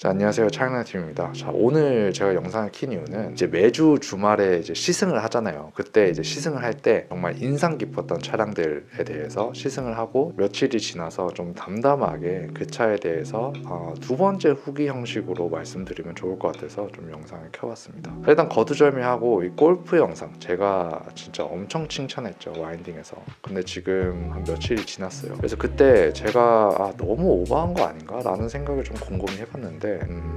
자, 안녕하세요. 차이나팀입니다. 자, 오늘 제가 영상을 킨 이유는 이제 매주 주말에 이제 시승을 하잖아요. 그때 이제 시승을 할 때 정말 인상 깊었던 차량들에 대해서 시승을 하고 며칠이 지나서 좀 담담하게 그 차에 대해서 두 번째 후기 형식으로 말씀드리면 좋을 것 같아서 좀 영상을 켜봤습니다. 일단 거두절미하고 이 골프 영상 제가 진짜 엄청 칭찬했죠, 와인딩에서. 근데 지금 한 며칠이 지났어요. 그래서 그때 제가 너무 오버한 거 아닌가? 라는 생각을 좀 곰곰이 해봤는데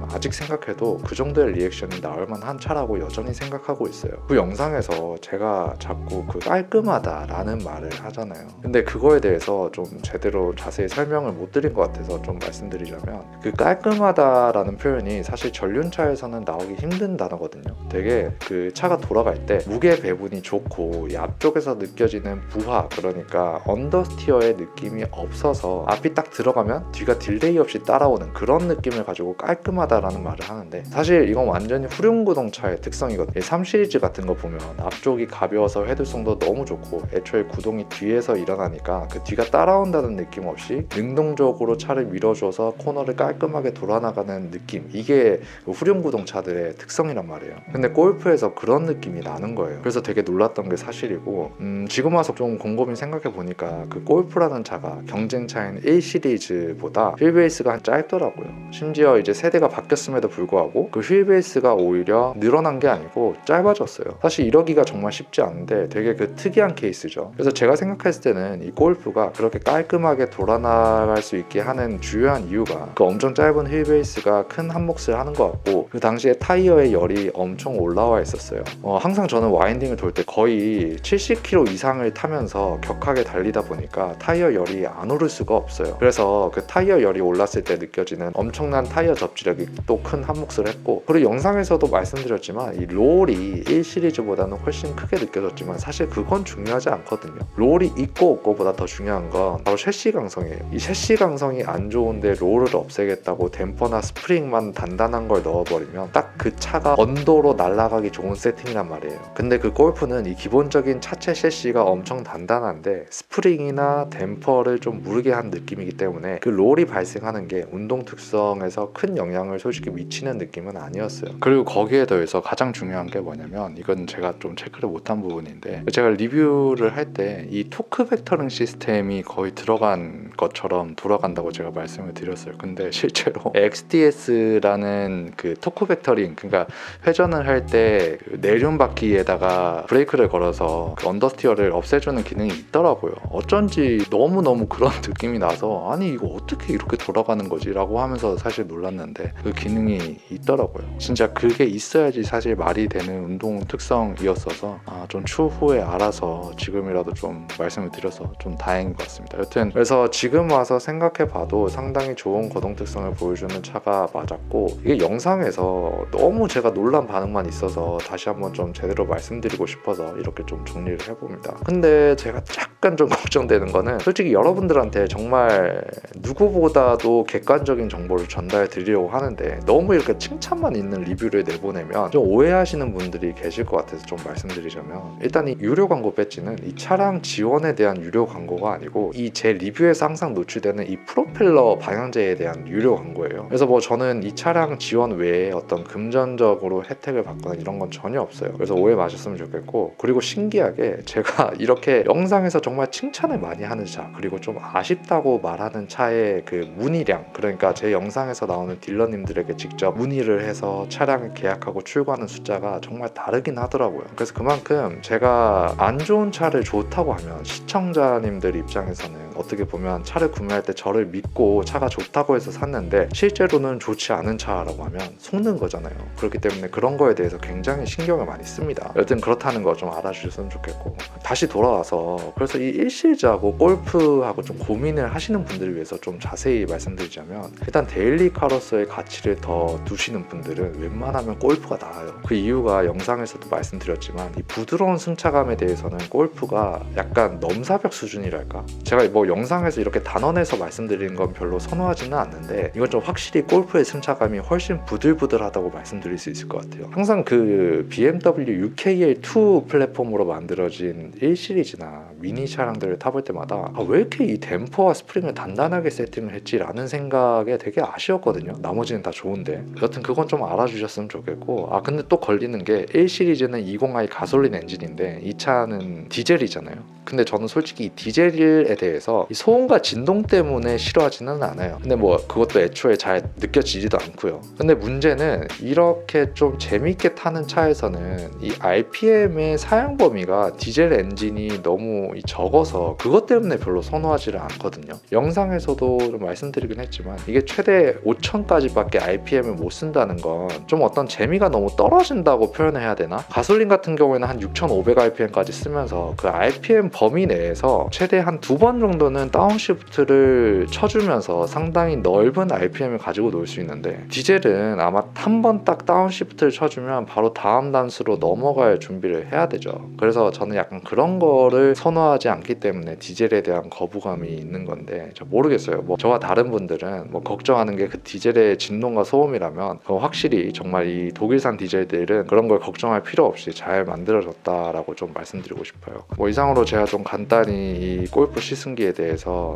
아직 생각해도 그 정도의 리액션이 나올 만한 차라고 여전히 생각하고 있어요. 그 영상에서 제가 자꾸 그 깔끔하다라는 말을 하잖아요. 근데 그거에 대해서 좀 제대로 자세히 설명을 못 드린 것 같아서 좀 말씀드리자면, 그 깔끔하다라는 표현이 사실 전륜차에서는 나오기 힘든 단어거든요. 되게 그 차가 돌아갈 때 무게 배분이 좋고 이 앞쪽에서 느껴지는 부하, 그러니까 언더스티어의 느낌이 없어서 앞이 딱 들어가면 뒤가 딜레이 없이 따라오는 그런 느낌을 가지고 깔끔하다라는 말을 하는데, 사실 이건 완전히 후륜구동차의 특성이거든요. 3 시리즈 같은 거 보면 앞쪽이 가벼워서 헤드성도 너무 좋고 애초에 구동이 뒤에서 일어나니까 그 뒤가 따라온다는 느낌 없이 능동적으로 차를 밀어줘서 코너를 깔끔하게 돌아나가는 느낌, 이게 후륜구동차들의 특성이란 말이에요. 근데 골프에서 그런 느낌이 나는 거예요. 그래서 되게 놀랐던 게 사실이고, 지금 와서 좀 곰곰이 생각해 보니까 그 골프라는 차가 경쟁차인 1 시리즈보다 휠베이스가 짧더라고요. 심지어 이제 세대가 바뀌었음에도 불구하고 그 휠베이스가 오히려 늘어난 게 아니고 짧아졌어요. 사실 이러기가 정말 쉽지 않은데 되게 그 특이한 케이스죠. 그래서 제가 생각했을 때는 이 골프가 그렇게 깔끔하게 돌아나갈 수 있게 하는 주요한 이유가 그 엄청 짧은 휠베이스가 큰 한몫을 하는 것 같고, 그 당시에 타이어의 열이 엄청 올라와 있었어요. 항상 저는 와인딩을 돌 때 거의 70km 이상을 타면서 격하게 달리다 보니까 타이어 열이 안 오를 수가 없어요. 그래서 그 타이어 열이 올랐을 때 느껴지는 엄청난 타이어 접지력이 또 큰 한몫을 했고, 그리고 영상에서도 말씀드렸지만 이 롤이 1 시리즈보다는 훨씬 크게 느껴졌지만 사실 그건 중요하지 않거든요. 롤이 있고 없고보다 더 중요한 건 바로 셰시 강성이에요. 이 셰시 강성이 안 좋은데 롤을 없애겠다고 댐퍼나 스프링만 단단한 걸 넣어버리면 딱 그 차가 언도로 날아가기 좋은 세팅이란 말이에요. 근데 그 골프는 이 기본적인 차체 셰시가 엄청 단단한데 스프링이나 댐퍼를 좀 무르게 한 느낌이기 때문에 그 롤이 발생하는 게 운동 특성에서 큰 영향을 솔직히 미치는 느낌은 아니었어요. 그리고 거기에 더해서 가장 중요한 게 뭐냐면, 이건 제가 좀 체크를 못한 부분인데, 제가 리뷰를 할 때 이 토크 벡터링 시스템이 거의 들어간 것처럼 돌아간다고 제가 말씀을 드렸어요. 근데 실제로 XDS라는 그 토크 벡터링, 그러니까 회전을 할 때 내륜바퀴에다가 브레이크를 걸어서 그 언더스티어를 없애주는 기능이 있더라고요. 어쩐지 너무너무 그런 느낌이 나서 아니 이거 어떻게 이렇게 돌아가는 거지? 라고 하면서 사실 놀랐는데 그 기능이 있더라고요. 진짜 그게 있어야지 사실 말이 되는 운동 특성이었어서 좀 추후에 알아서 지금이라도 좀 말씀을 드려서 좀 다행인 것 같습니다. 여튼 그래서 지금 와서 생각해봐도 상당히 좋은 거동 특성을 보여주는 차가 맞았고, 이게 영상에서 너무 제가 놀란 반응만 있어서 다시 한번 좀 제대로 말씀드리고 싶어서 이렇게 좀 정리를 해봅니다. 근데 제가 약간 좀 걱정되는 거는, 솔직히 여러분들한테 정말 누구보다도 객관적인 정보를 전달해 드리려고 하는데 너무 이렇게 칭찬만 있는 리뷰를 내보내면 좀 오해하시는 분들이 계실 것 같아서 좀 말씀드리자면, 일단 이 유료 광고 배지는 이 차량 지원에 대한 유료 광고가 아니고 이 제 리뷰에서 항상 노출되는 이 프로펠러 방향제에 대한 유료 광고예요. 그래서 뭐 저는 이 차량 지원 외에 어떤 금전적으로 혜택을 받거나 이런 건 전혀 없어요. 그래서 오해 마셨으면 좋겠고, 그리고 신기하게 제가 이렇게 영상에서 정말 칭찬을 많이 하는 차, 그리고 좀 아쉽다고 말하는 차의 그 문의량, 그러니까 제 영상에서 나오는 딜러님들에게 직접 문의를 해서 차량을 계약하고 출고하는 숫자가 정말 다르긴 하더라고요. 그래서 그만큼 제가 안 좋은 차를 좋다고 하면 시청자님들 입장에서는 어떻게 보면 차를 구매할 때 저를 믿고 차가 좋다고 해서 샀는데 실제로는 좋지 않은 차라고 하면 속는 거잖아요. 그렇기 때문에 그런 거에 대해서 굉장히 신경을 많이 씁니다. 여튼 그렇다는 거 좀 알아주셨으면 좋겠고, 다시 돌아와서 그래서 이 1시리즈하고 골프하고 좀 고민을 하시는 분들을 위해서 좀 자세히 말씀드리자면, 일단 데일리카로서의 가치를 더 두시는 분들은 웬만하면 골프가 나아요. 그 이유가 영상에서도 말씀드렸지만 이 부드러운 승차감에 대해서는 골프가 약간 넘사벽 수준이랄까, 제가 뭐 뭐 영상에서 이렇게 단언해서 말씀드리는 건 별로 선호하지는 않는데 이건 좀 확실히 골프의 승차감이 훨씬 부들부들하다고 말씀드릴 수 있을 것 같아요. 항상 그 BMW UKL2 플랫폼으로 만들어진 1 시리즈나 미니 차량들을 타볼 때마다 왜 이렇게 이 댐퍼와 스프링을 단단하게 세팅을 했지라는 생각에 되게 아쉬웠거든요. 나머지는 다 좋은데. 여튼 그건 좀 알아주셨으면 좋겠고, 근데 또 걸리는 게 1 시리즈는 20i 가솔린 엔진인데 이 차는 디젤이잖아요. 근데 저는 솔직히 이 디젤에 대해서 이 소음과 진동 때문에 싫어하지는 않아요. 근데 뭐 그것도 애초에 잘 느껴지지도 않고요. 근데 문제는 이렇게 좀 재밌게 타는 차에서는 이 RPM의 사용 범위가 디젤 엔진이 너무 적어서 그것 때문에 별로 선호하지를 않거든요. 영상에서도 좀 말씀드리긴 했지만 이게 최대 5000까지밖에 RPM을 못 쓴다는 건 좀 어떤 재미가 너무 떨어진다고 표현해야 되나? 가솔린 같은 경우에는 한 6500rpm까지 쓰면서 그 RPM 범위 내에서 최대 한 2번 정도는 다운시프트를 쳐주면서 상당히 넓은 RPM을 가지고 놀 수 있는데, 디젤은 아마 한 번 딱 다운시프트를 쳐주면 바로 다음 단수로 넘어갈 준비를 해야 되죠. 그래서 저는 약간 그런 거를 선호하지 않기 때문에 디젤에 대한 거부감이 있는 건데, 모르겠어요. 뭐 저와 다른 분들은 뭐 걱정하는 게 그 디젤의 진동과 소음이라면 확실히 정말 이 독일산 디젤들은 그런 걸 걱정할 필요 없이 잘 만들어졌다라고 좀 말씀드리고 싶어요. 뭐 이상으로 제가 좀 간단히 이 골프 시승기에 대해서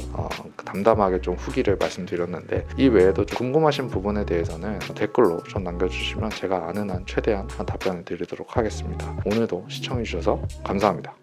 담담하게 좀 후기를 말씀드렸는데, 이 외에도 좀 궁금하신 부분에 대해서는 댓글로 좀 남겨주시면 제가 아는 한 최대한 답변을 드리도록 하겠습니다. 오늘도 시청해주셔서 감사합니다.